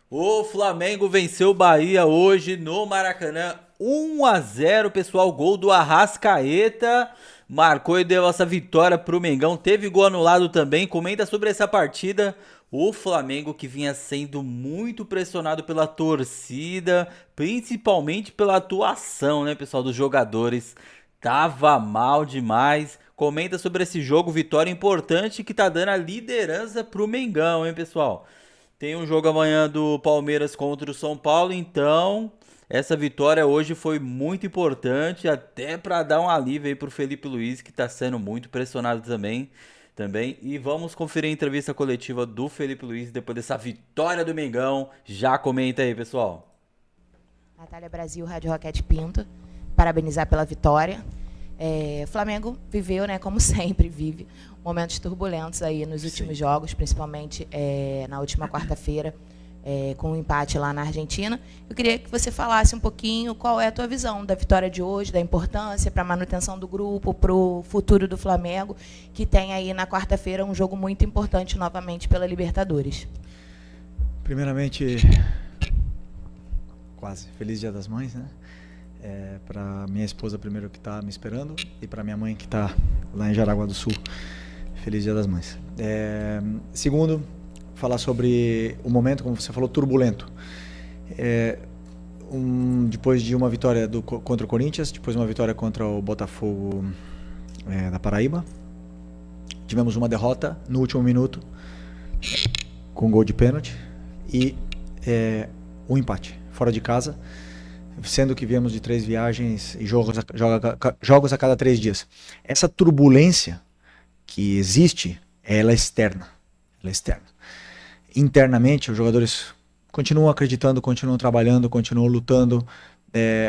O Flamengo venceu o Bahia hoje no Maracanã, 1-0, pessoal. Gol do Arrascaeta. Marcou e deu essa vitória pro Mengão. Teve gol anulado também. Comenta sobre essa partida. O Flamengo que vinha sendo muito pressionado pela torcida, principalmente pela atuação, né, pessoal, dos jogadores. Tava mal demais. Comenta sobre esse jogo, vitória importante que tá dando a liderança pro Mengão, hein, pessoal? Tem um jogo amanhã do Palmeiras contra o São Paulo, então essa vitória hoje foi muito importante, até para dar um alívio aí pro Felipe Luiz, que tá sendo muito pressionado também. E vamos conferir a entrevista coletiva do Felipe Luiz depois dessa vitória do Mengão. Já comenta aí, pessoal. Natália Brasil, Rádio Roquete Pinto, parabenizar pela vitória. O Flamengo viveu, né, como sempre vive, momentos turbulentos aí nos últimos jogos, principalmente na última quarta-feira, com um empate lá na Argentina. Eu queria que você falasse um pouquinho qual é a tua visão da vitória de hoje, da importância para a manutenção do grupo, para o futuro do Flamengo, que tem aí na quarta-feira um jogo muito importante novamente pela Libertadores. Primeiramente, quase feliz Dia das Mães, né? Para minha esposa primeiro que está me esperando e para minha mãe que está lá em Jaraguá do Sul. Feliz Dia das Mães. Segundo, falar sobre o momento, como você falou, turbulento. Depois de uma vitória contra o Corinthians, depois uma vitória contra o Botafogo da Paraíba, tivemos uma derrota no último minuto com gol de pênalti e um empate fora de casa, sendo que viemos de 3 viagens e jogos a cada 3 dias. Essa turbulência que existe, ela é externa. Internamente, os jogadores continuam acreditando, continuam trabalhando, continuam lutando,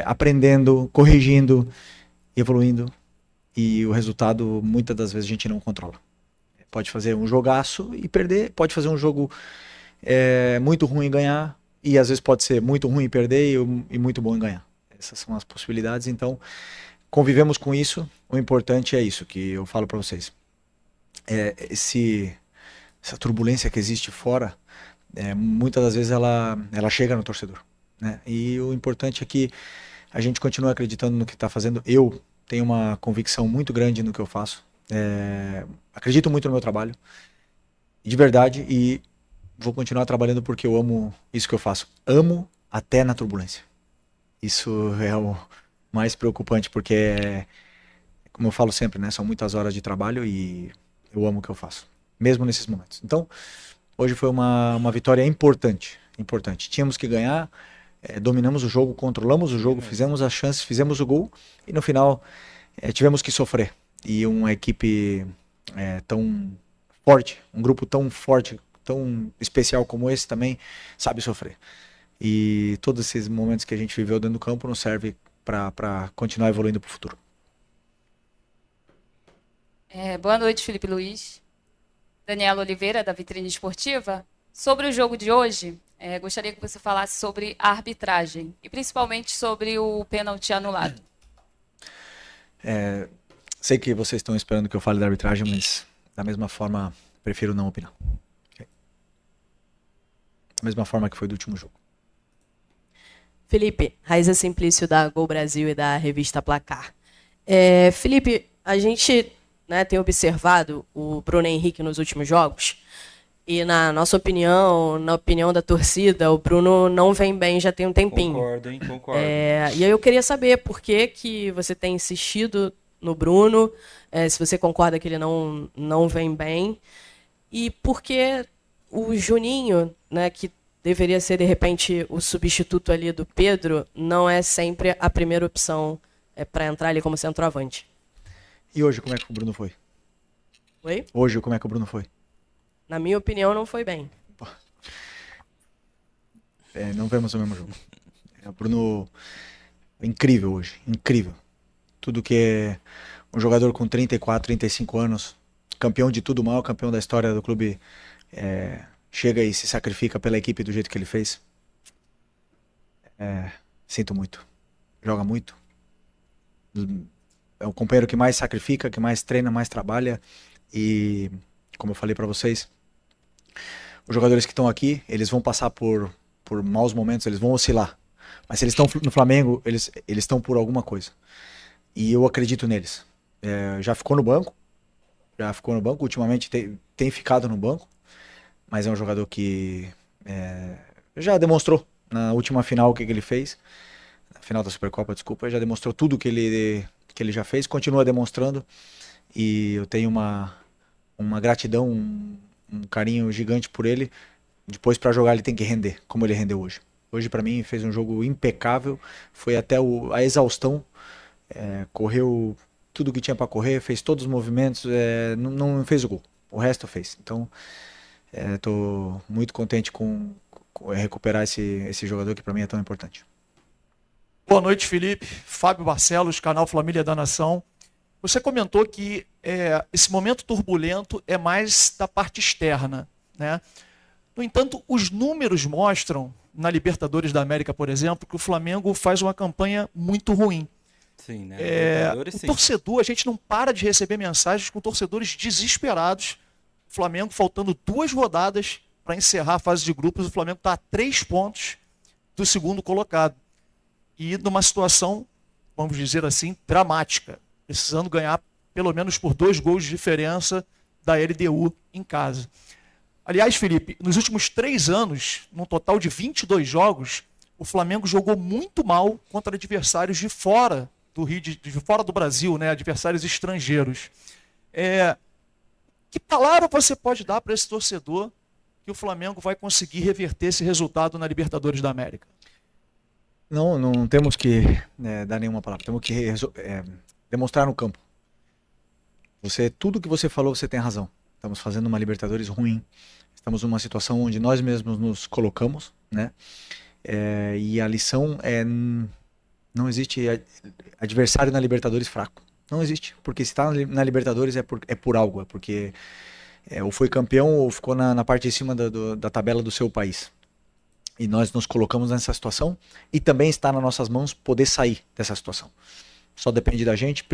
aprendendo, corrigindo, evoluindo, e o resultado, muitas das vezes, a gente não controla. Pode fazer um jogaço e perder, pode fazer um jogo muito ruim e ganhar, e às vezes pode ser muito ruim e perder e muito bom em ganhar. Essas são as possibilidades, então convivemos com isso. O importante é isso que eu falo para vocês. Essa turbulência que existe fora, muitas das vezes ela chega no torcedor, né? E o importante é que a gente continue acreditando no que está fazendo. Eu tenho uma convicção muito grande no que eu faço. Acredito muito no meu trabalho, de verdade, e vou continuar trabalhando porque eu amo isso que eu faço. Amo até na turbulência. Isso é o mais preocupante, porque, como eu falo sempre, né, são muitas horas de trabalho e eu amo o que eu faço, mesmo nesses momentos. Então, hoje foi uma vitória importante. Tínhamos que ganhar, dominamos o jogo, controlamos o jogo, fizemos as chances, fizemos o gol e no final tivemos que sofrer. E uma equipe tão forte, um grupo tão forte, tão especial como esse também sabe sofrer. E todos esses momentos que a gente viveu dentro do campo nos serve para continuar evoluindo para o futuro. Boa noite, Felipe Luiz. Daniela Oliveira, da Vitrine Esportiva. Sobre o jogo de hoje, gostaria que você falasse sobre a arbitragem e principalmente sobre o pênalti anulado. Sei que vocês estão esperando que eu fale da arbitragem, mas da mesma forma, prefiro não opinar. Okay? Da mesma forma que foi do último jogo. Felipe, Raíza Simplício da Gol Brasil e da revista Placar. Felipe, a gente, né, tem observado o Bruno Henrique nos últimos jogos e na nossa opinião, na opinião da torcida, o Bruno não vem bem já tem um tempinho. Concordo. E aí eu queria saber por que você tem insistido no Bruno, se você concorda que ele não vem bem, e por que o Juninho, né, que deveria ser, de repente, o substituto ali do Pedro, não é sempre a primeira opção para entrar ali como centroavante. E hoje, como é que o Bruno foi? Oi? Hoje, como é que o Bruno foi? Na minha opinião, não foi bem. Não vemos o mesmo jogo. O Bruno, incrível hoje, incrível. Tudo que é um jogador com 34, 35 anos, campeão de tudo, o maior campeão da história do clube, chega e se sacrifica pela equipe do jeito que ele fez. Sinto muito. Joga muito. É o companheiro que mais sacrifica, que mais treina, mais trabalha. E, como eu falei para vocês, os jogadores que estão aqui, eles vão passar por por maus momentos, eles vão oscilar. Mas se eles estão no Flamengo, eles estão por alguma coisa. E eu acredito neles. Já ficou no banco. Ultimamente tem ficado no banco. Mas é um jogador que já demonstrou na última final o que ele fez. Na final da Supercopa, desculpa. Já demonstrou tudo que ele já fez. Continua demonstrando. E eu tenho uma gratidão, um carinho gigante por ele. Depois, para jogar, ele tem que render, como ele rendeu hoje. Hoje, para mim, fez um jogo impecável. Foi até a exaustão. Correu tudo que tinha para correr, fez todos os movimentos. Não fez o gol. O resto fez. Então, estou muito contente com recuperar esse jogador que para mim é tão importante. Boa noite, Felipe. Fábio Barcelos, canal Família da Nação. Você comentou que esse momento turbulento é mais da parte externa, né? No entanto, os números mostram, na Libertadores da América, por exemplo, que o Flamengo faz uma campanha muito ruim. Sim, né? O torcedor, a gente não para de receber mensagens com torcedores desesperados. O Flamengo faltando 2 rodadas para encerrar a fase de grupos, o Flamengo está a 3 pontos do segundo colocado. E numa situação, vamos dizer assim, dramática. Precisando ganhar pelo menos por 2 gols de diferença da LDU em casa. Aliás, Felipe, nos últimos 3 anos, num total de 22 jogos, o Flamengo jogou muito mal contra adversários de fora do Rio, de fora do Brasil, né? Adversários estrangeiros. Que palavra você pode dar para esse torcedor que o Flamengo vai conseguir reverter esse resultado na Libertadores da América? Não temos que dar nenhuma palavra. Temos que demonstrar no campo. Tudo que você falou, você tem razão. Estamos fazendo uma Libertadores ruim. Estamos numa situação onde nós mesmos nos colocamos, né? E a lição não existe adversário na Libertadores fraco. Não existe. Porque se está na Libertadores é por algo. É porque ou foi campeão ou ficou na parte de cima da tabela do seu país. E nós nos colocamos nessa situação e também está nas nossas mãos poder sair dessa situação. Só depende da gente.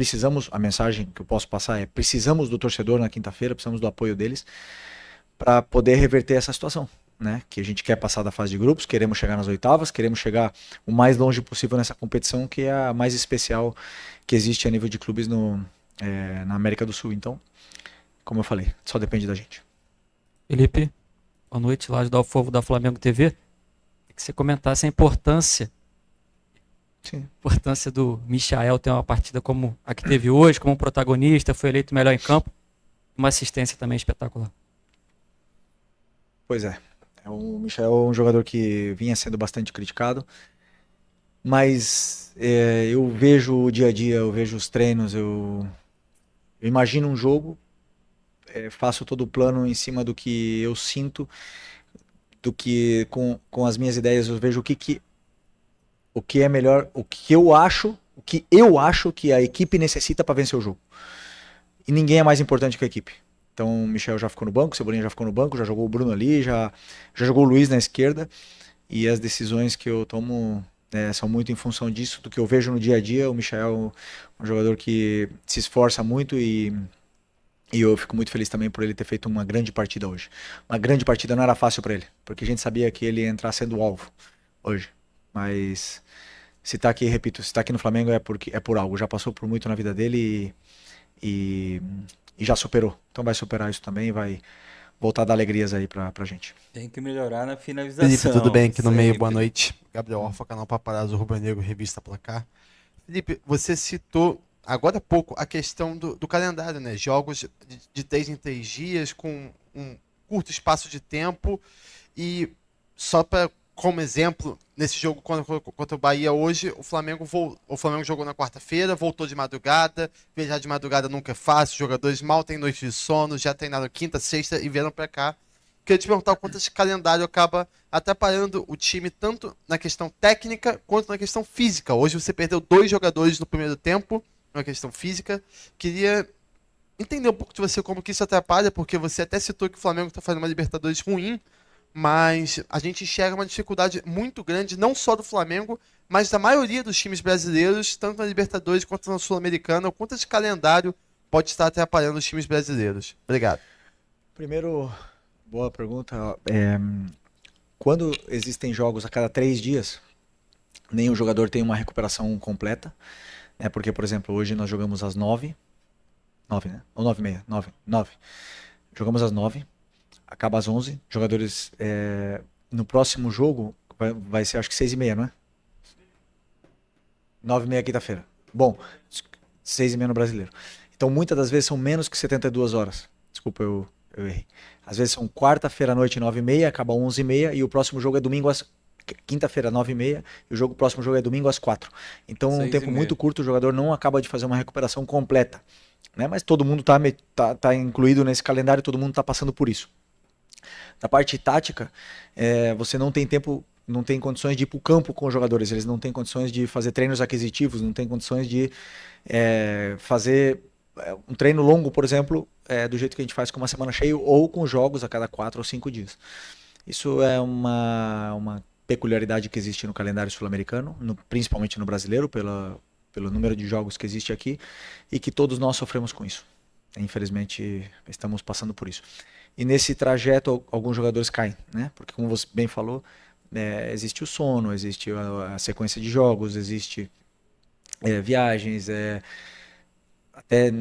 A mensagem que eu posso passar é: precisamos do torcedor na quinta-feira, precisamos do apoio deles para poder reverter essa situação, né? Que a gente quer passar da fase de grupos, queremos chegar nas oitavas, queremos chegar o mais longe possível nessa competição, que é a mais especial que existe a nível de clubes na América do Sul. Então, como eu falei, só depende da gente. Felipe, boa noite, lá do Alfovo da Flamengo TV. Que você comentasse a importância do Michael ter uma partida como a que teve hoje, como protagonista, foi eleito melhor em campo, uma assistência também espetacular. Pois é. O Michael é um jogador que vinha sendo bastante criticado, mas eu vejo o dia a dia, eu vejo os treinos, eu imagino um jogo, faço todo o plano em cima do que eu sinto, do que com as minhas ideias eu vejo o que é melhor, o que eu acho que a equipe necessita para vencer o jogo. E ninguém é mais importante que a equipe. Então o Michel já ficou no banco, o Cebolinha já ficou no banco, já jogou o Bruno ali, já jogou o Luiz na esquerda. E as decisões que eu tomo são muito em função disso, do que eu vejo no dia a dia. O Michel é um jogador que se esforça muito e eu fico muito feliz também por ele ter feito uma grande partida hoje. Uma grande partida não era fácil para ele, porque a gente sabia que ele ia entrar sendo alvo hoje. Mas se tá aqui, repito, se tá aqui no Flamengo é por algo. Já passou por muito na vida dele e já superou. Então vai superar isso também e vai voltar a dar alegrias aí pra gente. Tem que melhorar na finalização. Felipe, tudo bem aqui no sempre. meio? Boa noite. Gabriel Orfa, canal Paparazzo, Rubro Negro, Revista Placar. Felipe, você citou agora há pouco a questão do calendário, né? Jogos de 3 em 3 dias, com um curto espaço de tempo. E só como exemplo, nesse jogo contra o Bahia hoje, o Flamengo jogou na quarta-feira, voltou de madrugada. Viajar de madrugada nunca é fácil, os jogadores mal têm noite de sono, já treinaram quinta, sexta e vieram para cá. Queria te perguntar o quanto esse calendário acaba atrapalhando o time, tanto na questão técnica quanto na questão física. Hoje você perdeu 2 jogadores no primeiro tempo, na questão física. Queria entender um pouco de você como que isso atrapalha, porque você até citou que o Flamengo está fazendo uma Libertadores ruim, mas a gente enxerga uma dificuldade muito grande, não só do Flamengo, mas da maioria dos times brasileiros, tanto na Libertadores quanto na Sul-Americana. O quanto esse calendário pode estar atrapalhando os times brasileiros? Obrigado. Primeiro, boa pergunta. quando existem jogos a cada 3 dias, nenhum jogador tem uma recuperação completa. Porque, por exemplo, hoje nós jogamos às 9, né? Ou 9h30, 9. Jogamos às 9, acaba às 11. Jogadores, no próximo jogo, vai ser acho que 6h30, não é? 9h30 quinta-feira. Bom, 6h30 no brasileiro. Então, muitas das vezes são menos que 72 horas. Desculpa, eu errei. Às vezes são quarta-feira à noite, 9h30, acaba 11h30, e o próximo jogo é domingo quinta-feira, 9h30, e o próximo jogo é domingo às 4. Então, um tempo muito curto, o jogador não acaba de fazer uma recuperação completa. Né? Mas todo mundo tá incluído nesse calendário, todo mundo está passando por isso. Na parte tática, você não tem tempo, não tem condições de ir para o campo com os jogadores, eles não têm condições de fazer treinos aquisitivos, não têm condições de fazer um treino longo, por exemplo, do jeito que a gente faz com uma semana cheia, ou com jogos a cada 4 ou 5 dias. Isso é uma peculiaridade que existe no calendário sul-americano, principalmente no brasileiro, pelo número de jogos que existe aqui, e que todos nós sofremos com isso. Infelizmente, estamos passando por isso. E nesse trajeto, alguns jogadores caem, né? Porque, como você bem falou, existe o sono, existe a sequência de jogos, existe viagens, até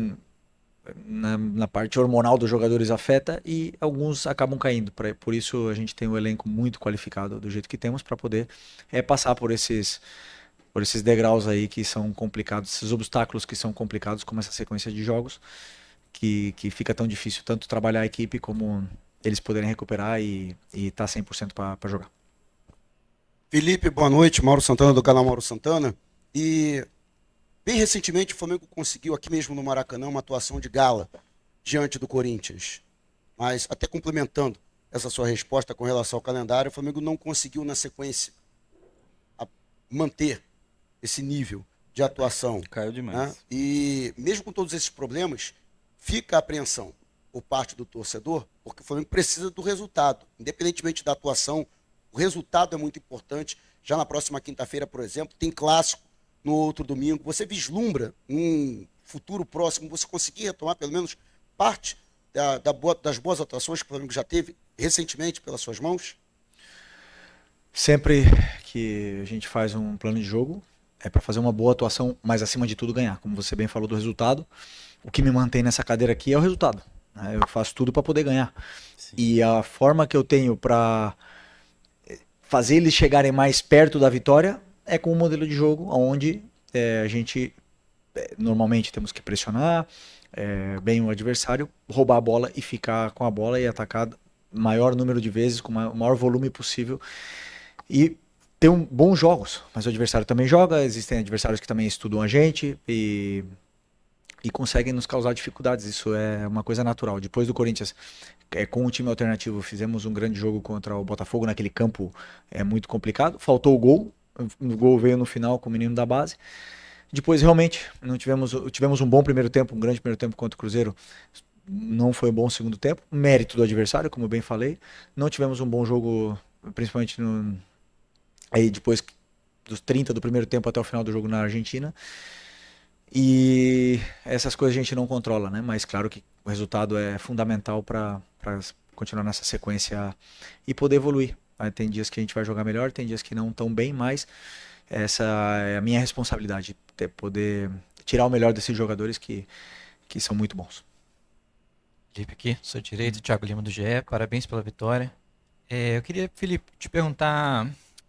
na parte hormonal dos jogadores afeta, e alguns acabam caindo. Por isso a gente tem um elenco muito qualificado do jeito que temos para poder passar por esses degraus aí que são complicados, esses obstáculos que são complicados, como essa sequência de jogos, que fica tão difícil tanto trabalhar a equipe como eles poderem recuperar e estar 100% para jogar. Felipe, boa noite. Mauro Santana, do canal Mauro Santana. E bem recentemente o Flamengo conseguiu aqui mesmo no Maracanã uma atuação de gala diante do Corinthians. Mas até complementando essa sua resposta com relação ao calendário, o Flamengo não conseguiu na sequência manter esse nível de atuação. Caiu demais. Né? E mesmo com todos esses problemas, fica a apreensão por parte do torcedor, porque o Flamengo precisa do resultado. Independentemente da atuação, o resultado é muito importante. Já na próxima quinta-feira, por exemplo, tem clássico. No outro domingo, você vislumbra um futuro próximo, você conseguir retomar pelo menos parte das boas atuações que o Flamengo já teve recentemente pelas suas mãos? Sempre que a gente faz um plano de jogo, é para fazer uma boa atuação, mas acima de tudo ganhar. Como você bem falou do resultado, o que me mantém nessa cadeira aqui é o resultado. Né? Eu faço tudo para poder ganhar. Sim. E a forma que eu tenho para fazer eles chegarem mais perto da vitória é com um modelo de jogo onde a gente normalmente temos que pressionar bem o adversário, roubar a bola e ficar com a bola e atacar o maior número de vezes, com o maior volume possível, e ter bons jogos. Mas o adversário também joga, existem adversários que também estudam a gente e conseguem nos causar dificuldades. Isso é uma coisa natural. Depois do Corinthians, com o time alternativo, fizemos um grande jogo contra o Botafogo naquele campo muito complicado, faltou o gol. O gol veio no final com o menino da base. Depois, realmente, não tivemos um bom primeiro tempo, um grande primeiro tempo contra o Cruzeiro. Não foi um bom segundo tempo. Mérito do adversário, como eu bem falei. Não tivemos um bom jogo, principalmente aí depois dos 30 do primeiro tempo até o final do jogo na Argentina. E essas coisas a gente não controla, né? Mas claro que o resultado é fundamental para continuar nessa sequência e poder evoluir. Tem dias que a gente vai jogar melhor, tem dias que não tão bem, mas essa é a minha responsabilidade, poder tirar o melhor desses jogadores que são muito bons. Felipe aqui, sou direito, Thiago Lima do GE, parabéns pela vitória. Eu queria, Felipe, te perguntar,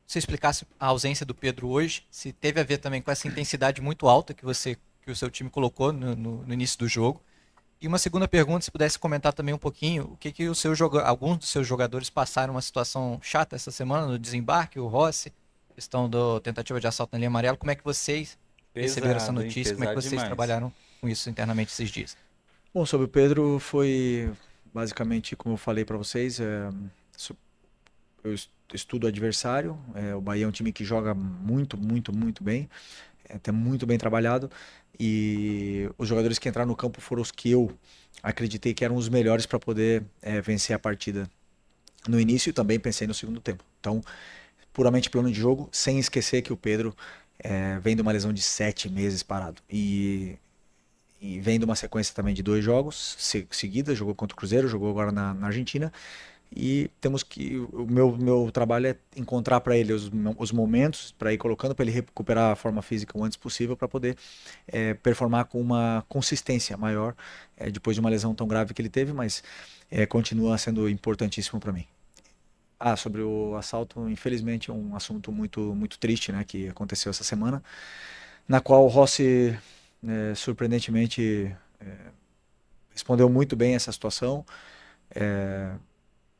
se você explicasse a ausência do Pedro hoje, se teve a ver também com essa intensidade muito alta que o seu time colocou no início do jogo. E uma segunda pergunta, se pudesse comentar também um pouquinho, o que alguns dos seus jogadores passaram uma situação chata essa semana no desembarque, o Rossi, questão da tentativa de assalto na linha amarela, como é que vocês receberam essa notícia, como é que vocês trabalharam com isso internamente esses dias? Bom, sobre o Pedro foi basicamente, como eu falei para vocês, eu estudo o adversário, o Bahia é um time que joga muito, muito, muito bem, é muito bem trabalhado, e os jogadores que entraram no campo foram os que eu acreditei que eram os melhores para poder vencer a partida no início, e também pensei no segundo tempo. Então, puramente plano de jogo, sem esquecer que o Pedro vem de uma lesão de 7 meses parado, e vem de uma sequência também de 2 jogos seguidas, jogou contra o Cruzeiro, jogou agora na Argentina, E temos que o meu trabalho é encontrar para ele os momentos para ir colocando, para ele recuperar a forma física o antes possível, para poder performar com uma consistência maior depois de uma lesão tão grave que ele teve, mas continua sendo importantíssimo para mim. Sobre o assalto, infelizmente é um assunto muito triste, né, que aconteceu essa semana, na qual o Rossi surpreendentemente respondeu muito bem essa situação.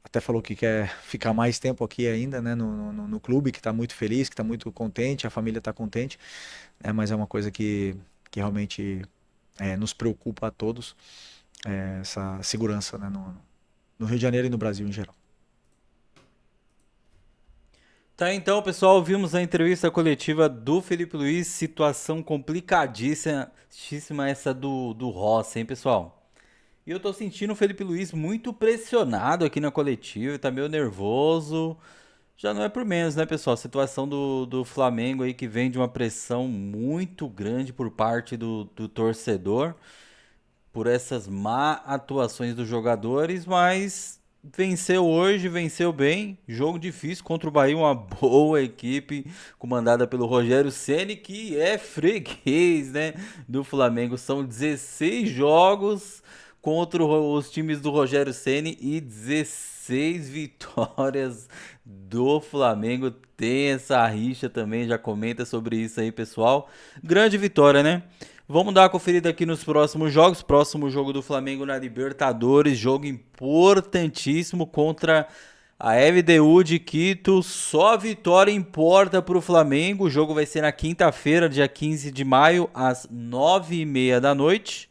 Até falou que quer ficar mais tempo aqui ainda, né, no clube, que está muito feliz, que está muito contente, a família está contente, né, mas é uma coisa que realmente nos preocupa a todos, essa segurança, né, no Rio de Janeiro e no Brasil em geral. Tá, então, pessoal, vimos a entrevista coletiva do Felipe Luiz, situação complicadíssima essa do Rossi, hein, pessoal? E eu tô sentindo o Felipe Luiz muito pressionado aqui na coletiva, tá meio nervoso. Já não é por menos, né, pessoal? A situação do Flamengo aí que vem de uma pressão muito grande por parte do torcedor, por essas má atuações dos jogadores, mas venceu hoje, venceu bem. Jogo difícil contra o Bahia, uma boa equipe comandada pelo Rogério Ceni, que é freguês, né, do Flamengo. São 16 jogos contra os times do Rogério Ceni e 16 vitórias do Flamengo. Tem essa rixa também, já comenta sobre isso aí, pessoal. Grande vitória, né? Vamos dar uma conferida aqui nos próximos jogos. Próximo jogo do Flamengo na Libertadores, jogo importantíssimo contra a LDU de Quito. Só vitória importa para o Flamengo. O jogo vai ser na quinta-feira, dia 15 de maio, às 9h30 da noite.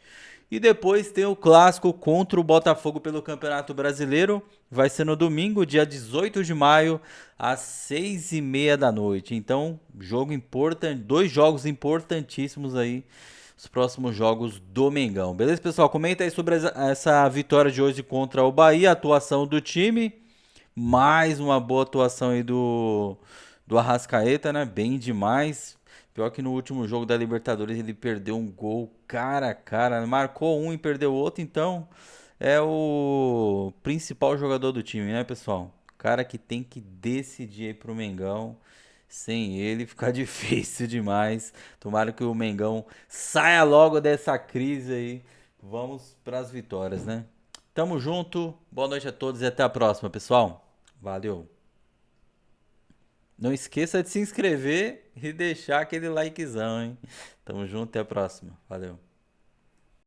E depois tem o clássico contra o Botafogo pelo Campeonato Brasileiro. Vai ser no domingo, dia 18 de maio, às 6h30 da noite. Então, jogo importante, 2 jogos importantíssimos aí, os próximos jogos do Mengão. Beleza, pessoal? Comenta aí sobre essa vitória de hoje contra o Bahia, a atuação do time. Mais uma boa atuação aí do Arrascaeta, né? Bem demais. Pior que no último jogo da Libertadores ele perdeu um gol cara a cara. Marcou um e perdeu outro, então é o principal jogador do time, né, pessoal? O cara que tem que decidir aí pro Mengão. Sem ele fica difícil demais. Tomara que o Mengão saia logo dessa crise aí. Vamos pras vitórias, né? Tamo junto. Boa noite a todos e até a próxima, pessoal. Valeu. Não esqueça de se inscrever e deixar aquele likezão, hein? Tamo junto, até a próxima. Valeu.